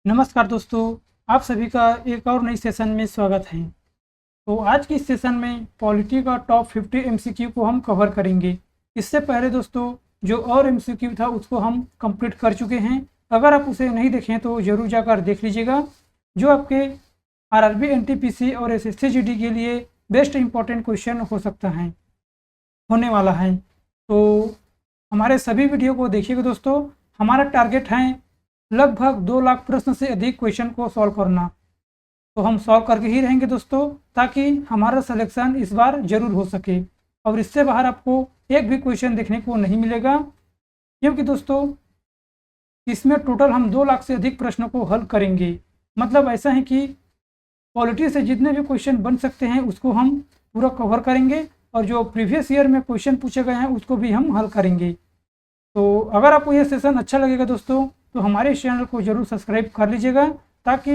नमस्कार दोस्तों, आप सभी का एक और नई सेशन में स्वागत है। तो आज की इस सेशन में पॉलिटी का टॉप 50 एमसीक्यू को हम कवर करेंगे। इससे पहले दोस्तों जो और एमसीक्यू था उसको हम कंप्लीट कर चुके हैं। अगर आप उसे नहीं देखें तो ज़रूर जाकर देख लीजिएगा, जो आपके आरआरबी, एनटीपीसी और एसएससी जीडी के लिए बेस्ट इंपॉर्टेंट क्वेश्चन हो सकता है, होने वाला है। तो हमारे सभी वीडियो को देखिएगा दोस्तों। हमारा टारगेट है लगभग 2 लाख प्रश्न से अधिक क्वेश्चन को सॉल्व करना। तो हम सॉल्व करके ही रहेंगे दोस्तों, ताकि हमारा सिलेक्शन इस बार जरूर हो सके और इससे बाहर आपको एक भी क्वेश्चन देखने को नहीं मिलेगा, क्योंकि दोस्तों इसमें टोटल हम 2 लाख से अधिक प्रश्नों को हल करेंगे। मतलब ऐसा है कि पॉलिटी से जितने भी क्वेश्चन बन सकते हैं उसको हम पूरा कवर करेंगे, और जो प्रीवियस ईयर में क्वेश्चन पूछे गए हैं उसको भी हम हल करेंगे। तो अगर आपको ये सेशन अच्छा लगेगा दोस्तों तो हमारे इस चैनल को ज़रूर सब्सक्राइब कर लीजिएगा, ताकि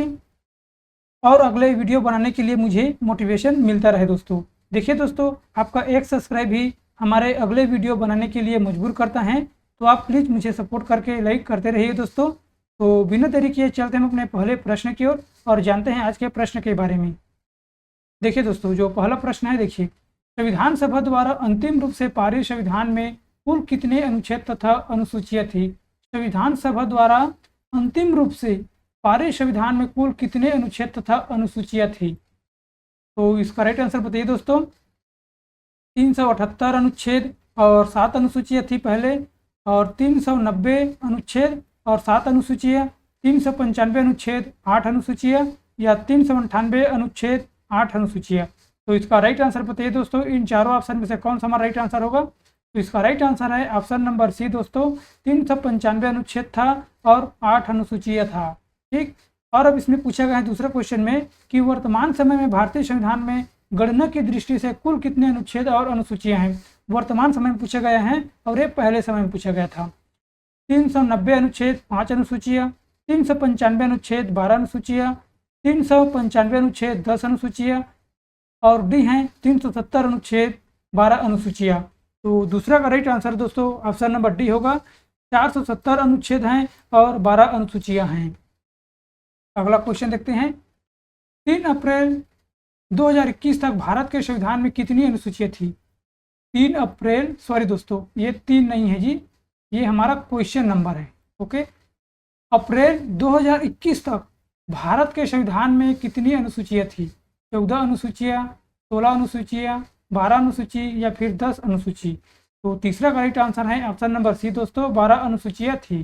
और अगले वीडियो बनाने के लिए मुझे मोटिवेशन मिलता रहे दोस्तों। देखिए दोस्तों, आपका एक सब्सक्राइब ही हमारे अगले वीडियो बनाने के लिए मजबूर करता है, तो आप प्लीज़ मुझे सपोर्ट करके लाइक करते रहिए दोस्तों। तो बिना देरी किए चलते हैं अपने पहले प्रश्न की ओर और जानते हैं आज के प्रश्न के बारे में। देखिए दोस्तों, जो पहला प्रश्न है, देखिए, संविधान सभा द्वारा अंतिम रूप से पारित संविधान में कुल कितने अनुच्छेद तथा अनुसूचियाँ थी? संविधान सभा द्वारा अंतिम रूप से पारित संविधान में कुल कितने अनुच्छेद तथा अनुसूचियाँ थी? तो इसका राइट आंसर बताइए दोस्तों। 378 अनुच्छेद और 7 अनुसूचियाँ थी पहले, और 390 अनुच्छेद और 7 अनुसूचियाँ, 395 अनुच्छेद 8 अनुसूचियाँ, या 398 अनुच्छेद 8 अनुसूचियाँ। तो इसका राइट आंसर बताइए दोस्तों। इन चारों ऑप्शन में से कौन सा हमारा राइट आंसर होगा? तो इसका राइट आंसर है ऑप्शन नंबर सी दोस्तों। 395 अनुच्छेद था और 8 अनुसूचियाँ था। ठीक। और अब इसमें पूछा गया है दूसरे क्वेश्चन में कि वर्तमान समय में भारतीय संविधान में गणना की दृष्टि से कुल कितने अनुच्छेद और अनुसूचियाँ हैं? वर्तमान समय में पूछा गया है और ये पहले समय में पूछा गया था। 390 अनुच्छेद 5 अनुसूचियाँ, 395 अनुच्छेद 12 अनुसूचियाँ, 395 अनुच्छेद 10 अनुसूचियाँ, और डी हैं 370 अनुच्छेद 12 अनुसूचियाँ। तो दूसरा का राइट आंसर दोस्तों ऑप्शन नंबर डी होगा। 470 अनुच्छेद हैं और 12 अनुसूचियाँ हैं। अगला क्वेश्चन देखते हैं। 3 अप्रैल 2021 तक भारत के संविधान में कितनी अनुसूचियाँ थी? 3 अप्रैल, सॉरी दोस्तों, ये 3 नहीं है जी, ये हमारा क्वेश्चन नंबर है। ओके, अप्रैल 2021 तक भारत के संविधान में कितनी अनुसूचियाँ थी? 14 अनुसूचियाँ, 16 अनुसूचियाँ, 12 अनुसूची, या फिर 10 अनुसूची? तो तीसरा का राइट आंसर है ऑप्शन नंबर सी दोस्तों, 12 अनुसूचियाँ थी।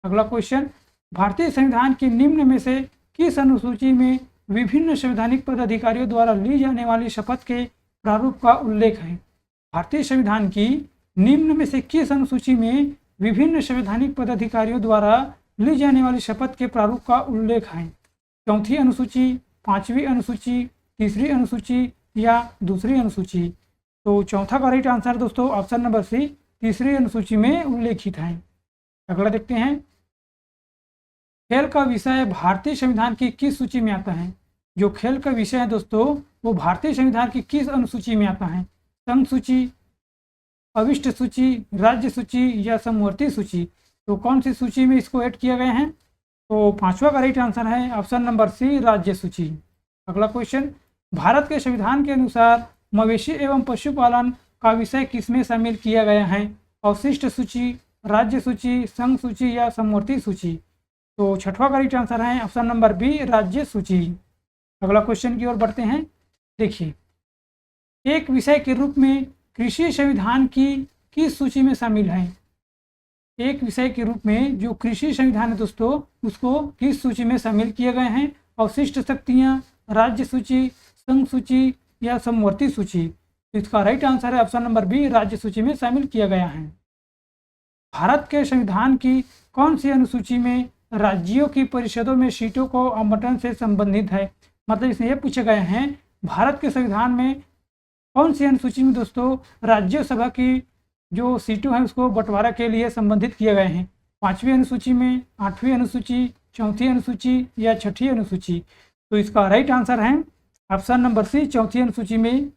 अगला क्वेश्चन, भारतीय संविधान की निम्न में से किस अनुसूची में विभिन्न संवैधानिक पदाधिकारियों द्वारा ली जाने वाली शपथ के प्रारूप का उल्लेख है? भारतीय संविधान की निम्न में से किस अनुसूची में विभिन्न संवैधानिक पदाधिकारियों द्वारा ली जाने वाली शपथ के प्रारूप का उल्लेख है? चौथी अनुसूची, पांचवी अनुसूची, तीसरी अनुसूची, या दूसरी अनुसूची? तो चौथा का राइट आंसर दोस्तों ऑप्शन नंबर सी, तीसरी अनुसूची में उल्लेखित है। अगला देखते हैं। खेल का विषय भारतीय संविधान की किस सूची में आता है? जो खेल का विषय है दोस्तों वो भारतीय संविधान की किस अनुसूची में आता है? संघ सूची, अविष्ट सूची, राज्य सूची, या समवर्ती सूची? तो कौन सी सूची में इसको ऐड किया गया है? तो पांचवा का राइट आंसर है ऑप्शन नंबर सी, राज्य सूची। अगला क्वेश्चन, भारत के संविधान के अनुसार मवेशी एवं पशुपालन का विषय किसमें शामिल किया गया है? अवशिष्ट सूची, राज्य सूची, संघ सूची, या समवर्ती सूची? तो छठवां का राइट आंसर है ऑप्शन नंबर बी, राज्य सूची। अगला क्वेश्चन की ओर बढ़ते हैं। देखिए, एक विषय के रूप में कृषि संविधान की किस सूची में शामिल है? एक विषय के रूप में जो कृषि संविधान है दोस्तों उसको किस सूची में शामिल किए गए हैं? अवशिष्ट शक्तियाँ, राज्य सूची, संघ सूची, या समवर्ती सूची? इसका राइट आंसर है ऑप्शन नंबर बी, राज्य सूची में शामिल किया गया है। भारत के संविधान की कौन सी अनुसूची में राज्यों की परिषदों में सीटों को आवंटन से संबंधित है? मतलब इसमें यह पूछे गए हैं भारत के संविधान में कौन सी अनुसूची में दोस्तों राज्यसभा की जो सीटों हैं उसको बंटवारा के लिए संबंधित किए गए हैं? पांचवी अनुसूची में, आठवीं अनुसूची, चौथी अनुसूची, या छठी अनुसूची? तो इसका राइट आंसर है ऑप्शन नंबर सी, चौथी अनुसूची में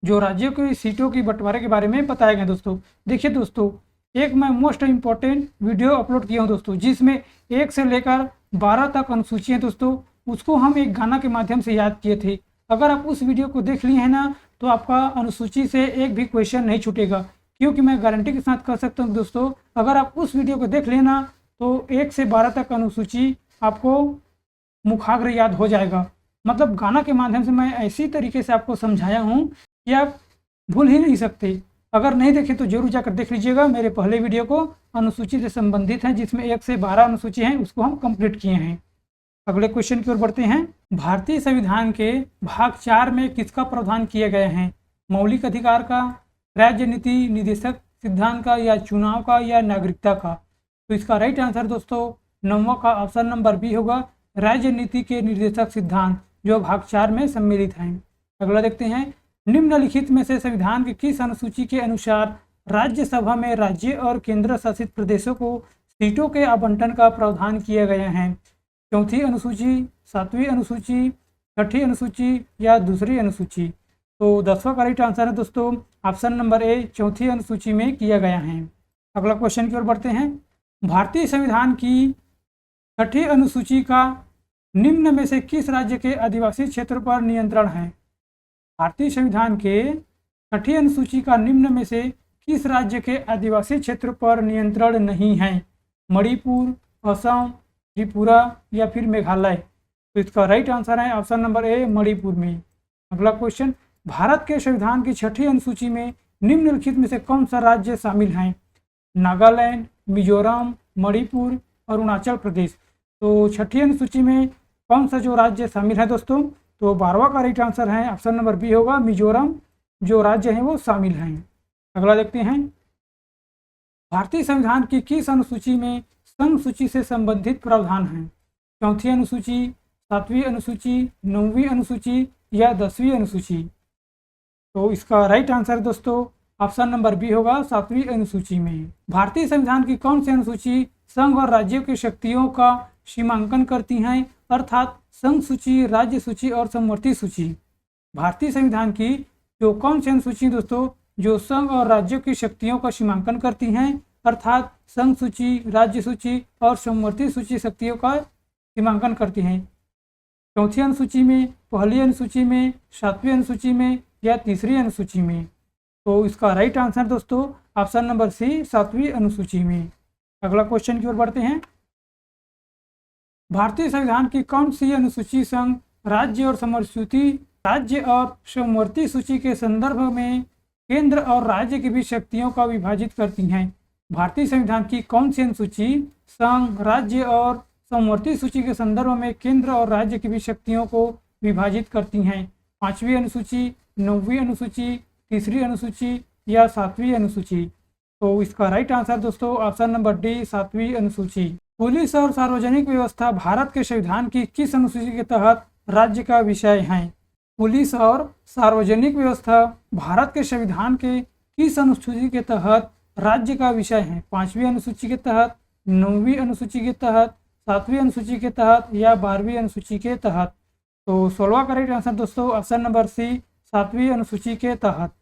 जो राज्यों की सीटों की बंटवारे के बारे में बताया गया दोस्तों। देखिए दोस्तों, एक मैं मोस्ट इम्पॉर्टेंट वीडियो अपलोड किया हूँ दोस्तों, जिसमें 1 से लेकर 12 तक अनुसूची है दोस्तों, उसको हम एक गाना के माध्यम से याद किए थे। अगर आप उस वीडियो को देख लिए हैं ना, तो आपका अनुसूची से एक भी क्वेश्चन नहीं छूटेगा, क्योंकि मैं गारंटी के साथ कह सकता हूँ दोस्तों, अगर आप उस वीडियो को देख लेना तो 1 से 12 तक अनुसूची आपको मुखाग्र याद हो जाएगा। मतलब गाना के माध्यम से मैं ऐसी तरीके से आपको समझाया हूँ कि आप भूल ही नहीं सकते। अगर नहीं देखे तो जरूर जाकर देख लीजिएगा, मेरे पहले वीडियो को अनुसूची से संबंधित है, जिसमें 1 से 12 अनुसूची हैं, उसको हम कंप्लीट किए हैं। अगले क्वेश्चन की ओर बढ़ते हैं। भारतीय संविधान के भाग 4 में किसका प्रावधान किए गए हैं? मौलिक अधिकार का, राज्य नीति निदेशक सिद्धांत का, या चुनाव का, या नागरिकता का? तो इसका राइट आंसर दोस्तों 9वां का ऑप्शन नंबर बी होगा, राज्य नीति के निर्देशक सिद्धांत, जो भाग 4 में सम्मिलित हैं। अगला देखते हैं। निम्नलिखित में से संविधान की किस अनुसूची के अनुसार राज्यसभा में राज्य और केंद्र शासित प्रदेशों को सीटों के आवंटन का प्रावधान किए गए हैं? चौथी अनुसूची, 7वीं अनुसूची, 6ठी अनुसूची, या दूसरी अनुसूची? तो 10वां का राइट आंसर है दोस्तों ऑप्शन नंबर ए, चौथी अनुसूची में किया गया है। अगला क्वेश्चन की ओर बढ़ते हैं। भारतीय संविधान की 6ठी अनुसूची का निम्न में से किस राज्य के आदिवासी क्षेत्र पर नियंत्रण है? भारतीय संविधान के 6ठी अनुसूची का निम्न में से किस राज्य के आदिवासी क्षेत्र पर नियंत्रण नहीं है? मणिपुर, असम, त्रिपुरा, या फिर मेघालय? तो इसका राइट आंसर है ऑप्शन नंबर ए, मणिपुर में। अगला क्वेश्चन। भारत के संविधान की 6ठी अनुसूची में निम्नलिखित में से कौन सा राज्य शामिल है? नागालैंड, मिजोरम, मणिपुर, अरुणाचल प्रदेश? तो 6ठी अनुसूची में कौन सा जो राज्य शामिल है दोस्तों? तो 12वां का राइट आंसर है ऑप्शन नंबर बी होगा, मिजोरम जो राज्य हैं वो शामिल हैं। अगला देखते हैं। भारतीय संविधान की किस अनुसूची में संघ सूची से संबंधित प्रावधान है? चौथी अनुसूची, 7वीं अनुसूची, 9वीं अनुसूची, या 10वीं अनुसूची? तो इसका राइट आंसर दोस्तों ऑप्शन नंबर बी होगा, 7वीं अनुसूची में। भारतीय संविधान की कौन सी अनुसूची संघ और राज्यों की शक्तियों का सीमांकन करती हैं, अर्थात संघ सूची, राज्य सूची और समवर्ती सूची? भारतीय संविधान की जो कौन सी अनुसूची दोस्तों जो संघ और राज्यों की शक्तियों का सीमांकन करती हैं, अर्थात संघ सूची, राज्य सूची और समवर्ती सूची शक्तियों का सीमांकन करती हैं? चौथी अनुसूची में, पहली अनुसूची में, 7वीं अनुसूची में, या तीसरी अनुसूची में? तो इसका राइट आंसर दोस्तों ऑप्शन नंबर सी, 7वीं अनुसूची में। अगला क्वेश्चन की ओर बढ़ते हैं। भारतीय संविधान की कौन सी अनुसूची संघ, राज्य और समवर्ती सूची के संदर्भ में केंद्र और राज्य के बीच शक्तियों का विभाजित करती हैं? भारतीय संविधान की कौन सी अनुसूची संघ, राज्य और समवर्ती सूची के संदर्भ में केंद्र और राज्य के बीच शक्तियों को विभाजित करती हैं? 5वीं अनुसूची, 9वीं अनुसूची, तीसरी अनुसूची, या 7वीं अनुसूची? तो इसका राइट आंसर दोस्तों ऑप्शन नंबर डी, 7वीं अनुसूची। पुलिस और सार्वजनिक व्यवस्था भारत के संविधान की किस अनुसूची के तहत राज्य का विषय है? पुलिस और सार्वजनिक व्यवस्था भारत के संविधान के किस अनुसूची के तहत राज्य का विषय है? 5वीं अनुसूची के तहत, 9वीं अनुसूची के तहत, 7वीं अनुसूची के तहत, या 12वीं अनुसूची के तहत? तो 16वां का राइट आंसर दोस्तों ऑप्शन नंबर सी, 7वीं अनुसूची के तहत।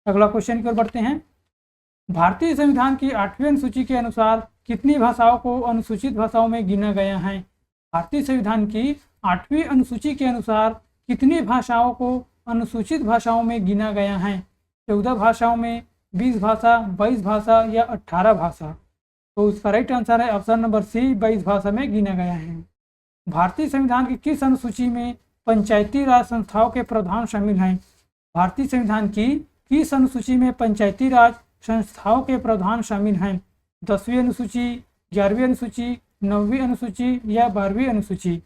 अगला क्वेश्चन की ओर बढ़ते हैं। भारतीय संविधान की 8वीं अनुसूची के अनुसार कितनी भाषाओं को अनुसूचित भाषाओं में गिना गया है? भारतीय संविधान की 8वीं अनुसूची के अनुसार कितनी भाषाओं को अनुसूचित भाषाओं में गिना गया है? 14 भाषाओं में, 20 भाषा, 22 भाषा, या 18 भाषा? तो इसका राइट आंसर है ऑप्शन नंबर सी, 22 भाषा में गिना गया है। भारतीय संविधान की किस अनुसूची में पंचायती राज संस्थाओं के प्रावधान शामिल हैं? भारतीय संविधान की किस अनुसूची में पंचायती राज संस्थाओं के प्रावधान शामिल हैं? 10वीं अनुसूची, 11वीं अनुसूची, 9वीं अनुसूची, या 12वीं अनुसूची?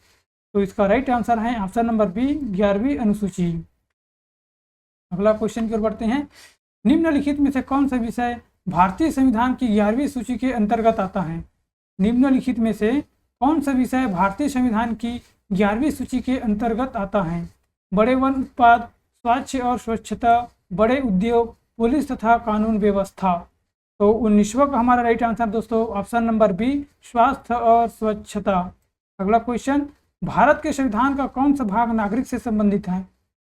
तो इसका राइट आंसर है ऑप्शन नंबर बी, 11वीं अनुसूची। अगला क्वेश्चन की ओर बढ़ते हैं। निम्नलिखित में से कौन सा विषय भारतीय संविधान की 11वीं सूची के अंतर्गत आता है? निम्नलिखित में से कौन सा विषय भारतीय संविधान की 11वीं सूची के अंतर्गत आता है? बड़े वन उत्पाद, स्वास्थ्य और स्वच्छता, बड़े उद्योग, पुलिस तथा कानून व्यवस्था? तो 19वां का हमारा राइट आंसर दोस्तों ऑप्शन नंबर बी, स्वास्थ्य और स्वच्छता। अगला क्वेश्चन। भारत के संविधान का कौन सा भाग नागरिक से संबंधित है?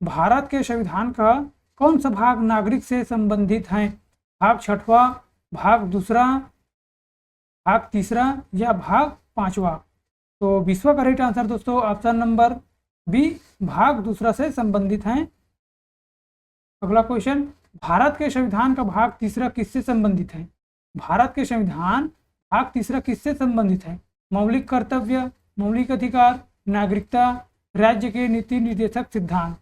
भारत के संविधान का कौन सा भाग नागरिक से संबंधित है? भाग 6वां, भाग 2, भाग 3, या भाग 5वां? तो 20वां का राइट आंसर दोस्तों ऑप्शन नंबर बी, भाग दूसरा से संबंधित हैं। अगला क्वेश्चन, भारत के संविधान का भाग तीसरा किससे संबंधित है? भारत के संविधान भाग तीसरा किससे संबंधित है? मौलिक कर्तव्य, मौलिक अधिकार, नागरिकता, राज्य के नीति निर्देशक सिद्धांत।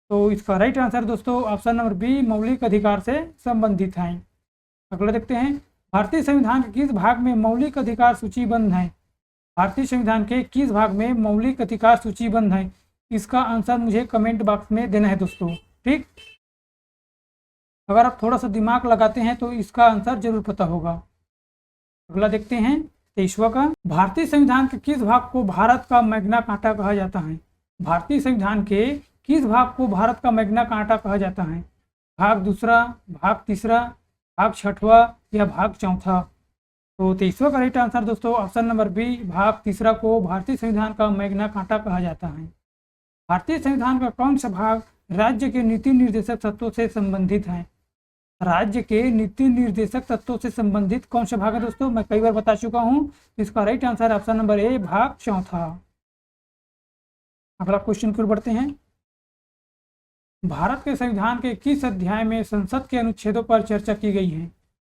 तो इसका राइट आंसर दोस्तों ऑप्शन नंबर बी, मौलिक अधिकार से संबंधित है। अगला देखते हैं, भारतीय संविधान के किस भाग में मौलिक अधिकार सूचीबद्ध है? भारतीय संविधान के किस भाग में मौलिक अधिकार सूचीबद्ध है? इसका आंसर मुझे कमेंट बॉक्स में देना है दोस्तों, ठीक। अगर आप थोड़ा सा दिमाग लगाते हैं तो इसका आंसर जरूर पता होगा। अगला देखते हैं 23वां का, भारतीय संविधान के किस भाग को भारत का मैग्ना कार्टा कहा जाता है? भारतीय संविधान के किस भाग को भारत का मैग्ना कार्टा कहा जाता है? भाग दूसरा, भाग तीसरा, भाग छठवा या भाग चौथा? तो 23वां का राइट आंसर दोस्तों ऑप्शन नंबर बी, भाग तीसरा को भारतीय संविधान का मैग्ना कार्टा कहा जाता है। भारतीय संविधान का कौन सा भाग राज्य के नीति निर्देशक तत्वों से संबंधित है? राज्य के नीति निर्देशक तत्वों से संबंधित कौन सा भाग है दोस्तों? मैं कई बार बता चुका हूं। इसका right answer option number A, भाग चौथा। अगला क्वेश्चन की ओर बढ़ते हैं, भारत के संविधान के किस अध्याय में संसद के अनुच्छेदों पर चर्चा की गई है?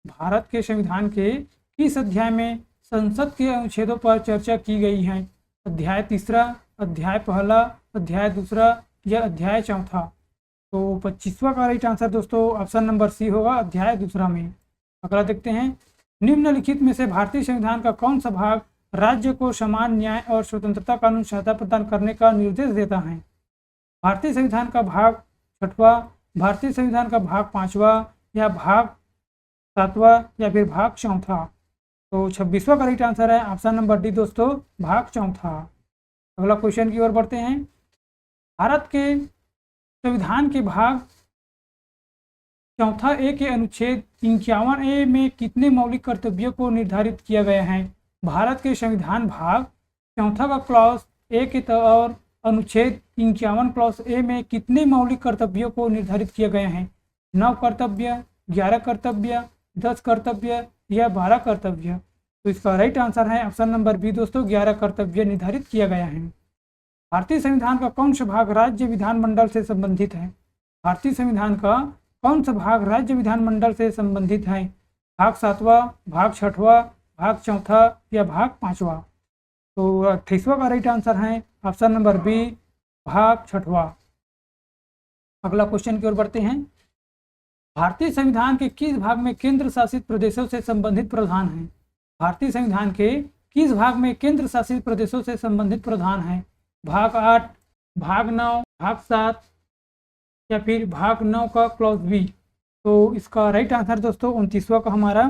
भारत के संविधान के किस अध्याय में संसद के अनुच्छेदों पर चर्चा की गई है? अध्याय तीसरा, अध्याय पहला, अध्याय दूसरा या अध्याय चौथा? तो 25वां का राइट आंसर दोस्तों ऑप्शन नंबर सी होगा, अध्याय दूसरा में। अगला देखते हैं, निम्नलिखित में से भारतीय संविधान का कौन सा भाग राज्य को समान न्याय और स्वतंत्रता कानून सहायता प्रदान करने का निर्देश देता है? भारतीय संविधान का भाग छठवा, भारतीय संविधान का भाग पांचवा या भाग सातवां या फिर भाग चौथा? तो 26वां का राइट आंसर है ऑप्शन नंबर डी दोस्तों, भाग चौथा। अगला क्वेश्चन की ओर बढ़ते हैं, भारत के संविधान के भाग चौथा ए के अनुच्छेद 51A में कितने मौलिक कर्तव्यों को निर्धारित किया गया है? भारत के संविधान भाग चौथा का क्लॉज ए के और अनुच्छेद 51 क्लॉज ए में कितने मौलिक कर्तव्यों को निर्धारित किया गया है? 9 कर्तव्य, 11 कर्तव्य, 10 कर्तव्य या 12 कर्तव्य? तो इसका राइट आंसर है ऑप्शन नंबर बी दोस्तों, 11 कर्तव्य निर्धारित किया गया है। भारतीय संविधान का कौन सा भाग राज्य विधानमंडल से संबंधित है? भारतीय संविधान का कौन सा भाग राज्य विधानमंडल से संबंधित है? भाग सातवां, भाग छठवा, भाग चौथा या भाग पांचवा? तो 28वां का राइट आंसर है ऑप्शन नंबर बी, भाग छठवा। अगला क्वेश्चन की ओर बढ़ते हैं, भारतीय संविधान के किस भाग में केंद्र शासित प्रदेशों से संबंधित प्रावधान है? भारतीय संविधान के किस भाग में केंद्र शासित प्रदेशों से संबंधित प्रावधान है? भाग 8, भाग 9, भाग 7 या फिर भाग 9 का क्लॉज बी? तो इसका राइट आंसर दोस्तों 29वां का हमारा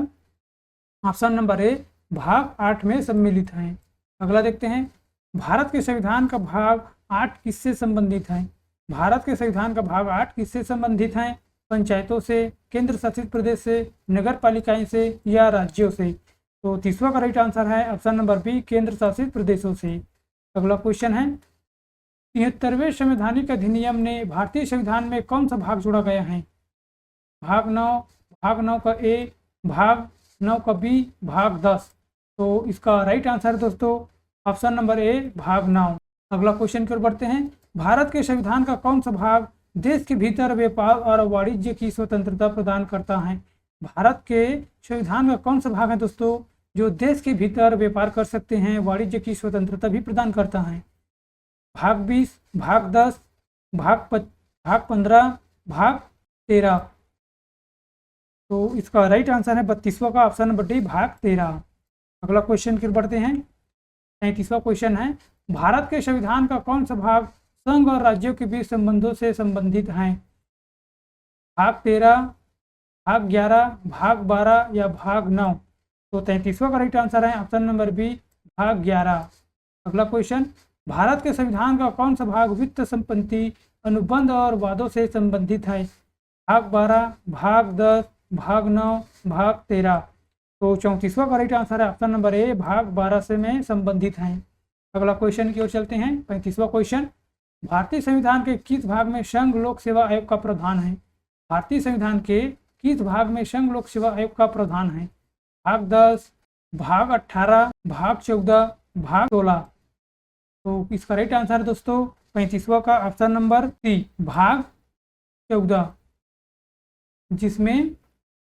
ऑप्शन नंबर ए, भाग 8 में सम्मिलित है। अगला देखते हैं, भारत के संविधान का भाग 8 किससे संबंधित है? भारत के संविधान का भाग 8 किससे संबंधित है? पंचायतों से, केंद्र शासित प्रदेश से, नगर पालिकाएं से या राज्यों से? तो 30वां का राइट आंसर है ऑप्शन नंबर बी, केंद्र शासित प्रदेशों से। अगला क्वेश्चन है, 73वें संवैधानिक अधिनियम ने भारतीय संविधान में कौन सा भाग जोड़ा गया है? भाग 9, भाग 9 का ए, भाग 9 का बी, भाग 10? तो इसका राइट आंसर दोस्तों ऑप्शन नंबर ए, भाग 9। अगला क्वेश्चन की ओर बढ़ते हैं, भारत के संविधान का कौन सा भाग देश के भीतर व्यापार और वाणिज्य की स्वतंत्रता प्रदान करता है? भारत के संविधान का कौन सा भाग है दोस्तों जो देश के भीतर व्यापार कर सकते हैं, वाणिज्य की स्वतंत्रता भी प्रदान करता है? भाग 20, भाग 10, भाग 15, भाग 13? तो इसका राइट आंसर है 32वां का ऑप्शन नंबर डी, भाग 13। अगला क्वेश्चन की ओर बढ़ते हैं, 33वां क्वेश्चन है, भारत के संविधान का कौन सा भाग संघ और राज्यों के बीच संबंधों से संबंधित है? भाग 13, भाग 11, भाग 12 या भाग 9? तो 33वां का राइट आंसर है ऑप्शन नंबर बी, भाग 11। अगला क्वेश्चन, भारत के संविधान का कौन सा भाग वित्त संपत्ति अनुबंध और वादों से संबंधित है? भाग 12, भाग 10, भाग 9, भाग 13? तो 34वां का राइट आंसर है ऑप्शन नंबर ए, भाग 12 से में संबंधित हैं। अगला क्वेश्चन की ओर चलते हैं, 35वां क्वेश्चन, भारतीय संविधान के किस भाग में संघ लोक सेवा आयोग का प्रावधान है? भारतीय संविधान के किस भाग में संघ लोक सेवा आयोग का प्रावधान है? भाग 10, भाग 18, भाग 14, भाग 16? तो इसका राइट आंसर है दोस्तों 35वां का ऑप्शन नंबर सी, भाग 14, जिसमें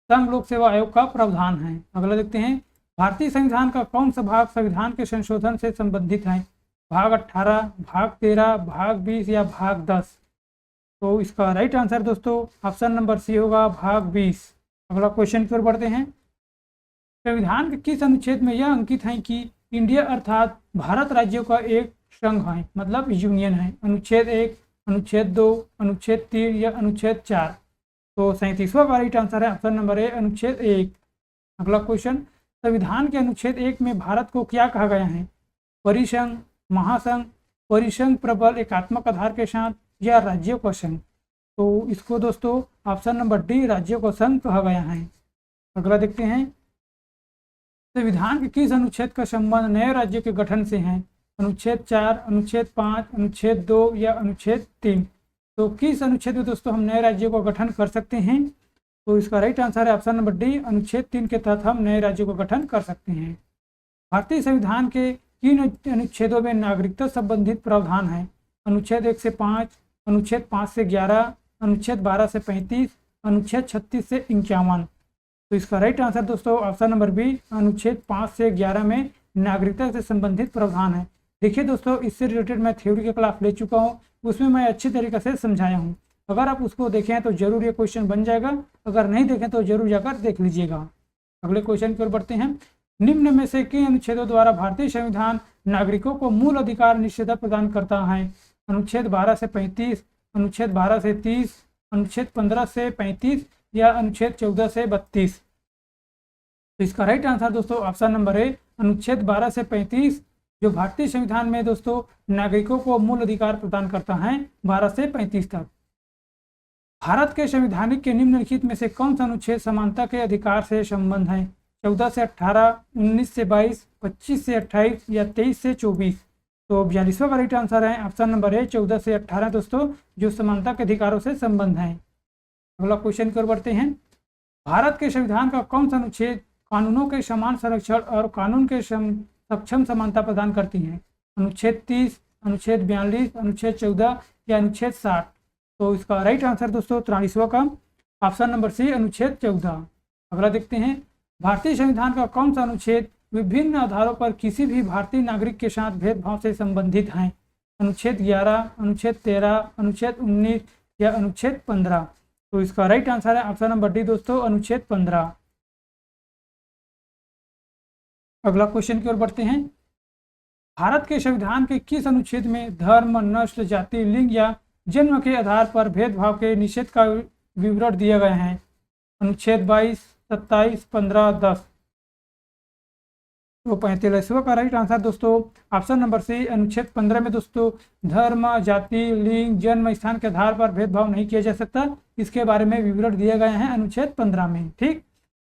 संघ लोक सेवा आयोग का प्रावधान है। अगला देखते हैं, भारतीय संविधान का कौन सा भाग संविधान के संशोधन से संबंधित है? भाग 18, भाग 13, भाग 20 या भाग 10? तो इसका राइट आंसर दोस्तों ऑप्शन नंबर सी होगा, भाग 20। अगला क्वेश्चन की ओर बढ़ते हैं, संविधान के किस अनुच्छेद में यह अंकित है कि इंडिया अर्थात भारत राज्यों का एक संघ है, मतलब यूनियन है? अनुच्छेद 1, अनुच्छेद 2, अनुच्छेद 3 या अनुच्छेद 4? तो 37वां का राइट आंसर है ऑप्शन नंबर ए, अनुच्छेद 1। अगला क्वेश्चन, संविधान के अनुच्छेद 1 में भारत को क्या कहा गया है? परिसंघ, महासंघ, परिसंघ प्रबल एकात्मक आधार के साथ या राज्यों का संघ? तो इसको दोस्तों ऑप्शन नंबर डी, राज्यों का संघ कहा गया है। अगला देखते हैं, संविधान के किस अनुच्छेद का संबंध नए राज्य के गठन से है? अनुच्छेद 4, अनुच्छेद 5, अनुच्छेद 2 या अनुच्छेद 3? तो किस अनुच्छेद में दोस्तों हम नए राज्यों का गठन कर सकते हैं? तो इसका राइट आंसर है ऑप्शन नंबर डी, अनुच्छेद 3 के तहत हम नए राज्यों का गठन कर सकते हैं। भारतीय संविधान के किन अनुच्छेदों में नागरिकता संबंधित प्रावधान है? अनुच्छेद 1 से 5, अनुच्छेद 5 से 11, अनुच्छेद 12 से 35, अनुच्छेद 36 से 51? तो इसका राइट आंसर दोस्तों ऑप्शन नंबर बी, अनुच्छेद 5 से 11 में नागरिकता से संबंधित प्रावधान है। देखिए दोस्तों, इससे रिलेटेड मैं थ्योरी की क्लास ले चुका हूँ, उसमें मैं अच्छी तरीके से समझाया हूँ। अगर आप उसको देखें तो जरूर ये क्वेश्चन बन जाएगा, अगर नहीं देखें तो जरूर जाकर देख लीजिएगा। अगले क्वेश्चन की ओर बढ़ते हैं, निम्न में से किन अनुच्छेदों द्वारा भारतीय संविधान नागरिकों को मूल अधिकार निश्चितता प्रदान करता है? अनुच्छेद 12 से 35, अनुच्छेद 12 से 30, अनुच्छेद 15 से 35 या अनुच्छेद 14 से 32? तो इसका राइट आंसर दोस्तों ऑप्शन नंबर ए, अनुच्छेद 12 से 35, जो भारतीय संविधान में दोस्तों नागरिकों को मूल अधिकार प्रदान करता है 12 से 35 तक। भारत के संवैधानिक के निम्नलिखित में से कौन सा अनुच्छेद समानता के अधिकार से संबंध है? 14 से 18, 19 से 22, 25 से 28 या 23 से 24? तो 42वां का राइट आंसर है ऑप्शन नंबर ए, 14 से 18 दोस्तों, जो समानता के अधिकारों से संबंध है। अगला क्वेश्चन की ओर बढ़ते हैं, भारत के संविधान का कौन सा अनुच्छेद कानूनों के समान संरक्षण और कानून के सक्षम समानता प्रदान करती है? अनुच्छेद 30, अनुच्छेद 42, अनुच्छेद 14 या अनुच्छेद 60? तो इसका राइट आंसर दोस्तों 43वां का ऑप्शन नंबर सी, अनुच्छेद 14। अगला देखते हैं, भारतीय संविधान का कौन सा अनुच्छेद विभिन्न आधारों पर किसी भी भारतीय नागरिक के साथ भेदभाव से संबंधित है? अनुच्छेद 11, अनुच्छेद 13, अनुच्छेद 19 या अनुच्छेद 15? तो इसका राइट आंसर है ऑप्शन नंबर डी दोस्तों, अनुच्छेद 15। अगला क्वेश्चन की ओर बढ़ते हैं, भारत के संविधान के किस अनुच्छेद में धर्म, नस्ल, जाति, लिंग या जन्म के आधार पर भेदभाव के निषेध का विवरण दिया गया है? अनुच्छेद 22, 27, 15, 10? तो 45वां का राइट आंसर दोस्तों ऑप्शन नंबर सी, अनुच्छेद 15 में दोस्तों धर्म, जाति, लिंग, जन्म स्थान के आधार पर भेदभाव नहीं किया जा सकता, इसके बारे में विवरण दिए गए हैं अनुच्छेद 15 में। ठीक,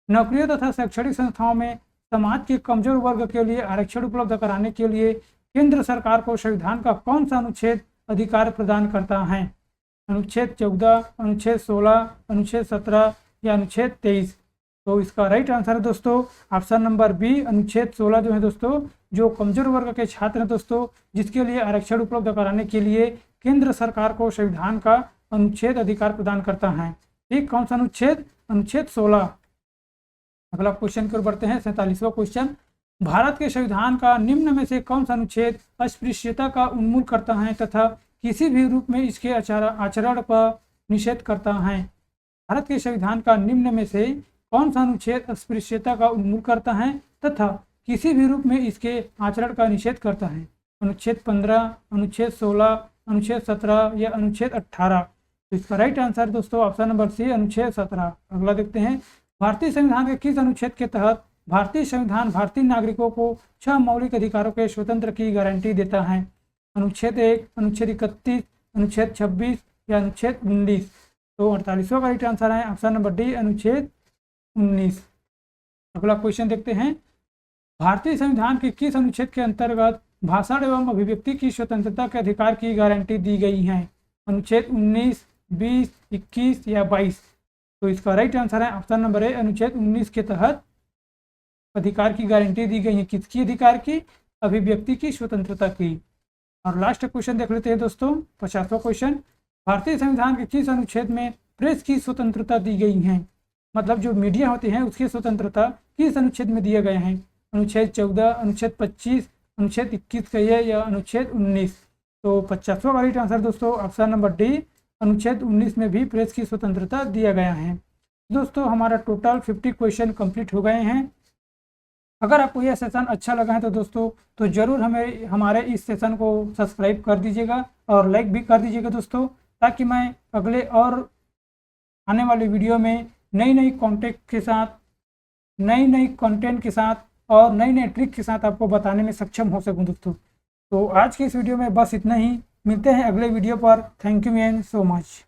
नौकरियों तथा शैक्षणिक संस्थाओं में समाज के कमजोर वर्ग के लिए आरक्षण उपलब्ध कराने के लिए केंद्र सरकार को संविधान का कौन सा अनुच्छेद अधिकार प्रदान करता है? अनुच्छेद 14, अनुच्छेद 16, अनुच्छेद 17 या अनुच्छेद 23? तो इसका राइट आंसर है दोस्तों ऑप्शन नंबर बी, अनुच्छेद 16 जो है दोस्तों, जो कमजोर वर्ग के छात्र हैं दोस्तों, जिसके लिए आरक्षण उपलब्ध कराने के लिए केंद्र सरकार को संविधान का अनुच्छेद अधिकार प्रदान करता है। ठीक, कौन सा अनुच्छेद? अनुच्छेद 16। अगला क्वेश्चन की ओर बढ़ते हैं, 47वां क्वेश्चन, भारत के संविधान का निम्न में से कौन सा अनुच्छेद अस्पृश्यता का उन्मूलन करता है तथा किसी भी रूप में इसके आचरण पर निषेध करता है? भारत के संविधान का निम्न में से कौन सा अनुच्छेद अस्पृश्यता का उन्मूलन करता है तथा किसी भी रूप में इसके आचरण का निषेध करता है? अनुच्छेद 15, अनुच्छेद 16, अनुच्छेद 17 या अनुच्छेद 18? तो इसका राइट आंसर दोस्तों ऑप्शन नंबर सी, अनुच्छेद 17। अगला देखते हैं, भारतीय संविधान के किस अनुच्छेद के तहत भारतीय संविधान भारतीय नागरिकों को 6 मौलिक अधिकारों के स्वतंत्र की गारंटी देता है? अनुच्छेद 1, अनुच्छेद 31, अनुच्छेद 26 या अनुच्छेद 19? तो 48वां का राइट आंसर है ऑप्शन नंबर डी, अनुच्छेद 19। अगला क्वेश्चन देखते हैं, भारतीय संविधान के किस अनुच्छेद के अंतर्गत भाषण एवं अभिव्यक्ति की स्वतंत्रता के अधिकार की गारंटी दी गई है? अनुच्छेद 19, 20, 21 या 22? तो इसका राइट आंसर है ऑप्शन नंबर ए, अनुच्छेद 19 के तहत अधिकार की गारंटी दी गई है। किसकी अधिकार की? अभिव्यक्ति की स्वतंत्रता की। और लास्ट क्वेश्चन देख लेते हैं दोस्तों, 50वां क्वेश्चन। भारतीय संविधान के किस अनुच्छेद में प्रेस की स्वतंत्रता दी गई है? मतलब जो मीडिया होती है उसकी स्वतंत्रता किस अनुच्छेद में दिए गए हैं? अनुच्छेद 14, अनुच्छेद 25, अनुच्छेद 21 कहिए या अनुच्छेद 19। तो 50वां का राइट आंसर दोस्तों ऑप्शन नंबर डी, अनुच्छेद 19 में भी प्रेस की स्वतंत्रता दिया गया है। दोस्तों हमारा टोटल 50 क्वेश्चन कंप्लीट हो गए हैं। अगर आपको यह सेशन अच्छा लगा है तो दोस्तों तो ज़रूर हमारे इस सेशन को सब्सक्राइब कर दीजिएगा और लाइक भी कर दीजिएगा दोस्तों, ताकि मैं अगले और आने वाले वीडियो में नई नई कंटेंट के साथ, नई कंटेंट के साथ और नई ट्रिक के साथ आपको बताने में सक्षम हो सकूं दोस्तों। तो आज की इस वीडियो में बस इतना ही, मिलते हैं अगले वीडियो पर। Thank you man so much.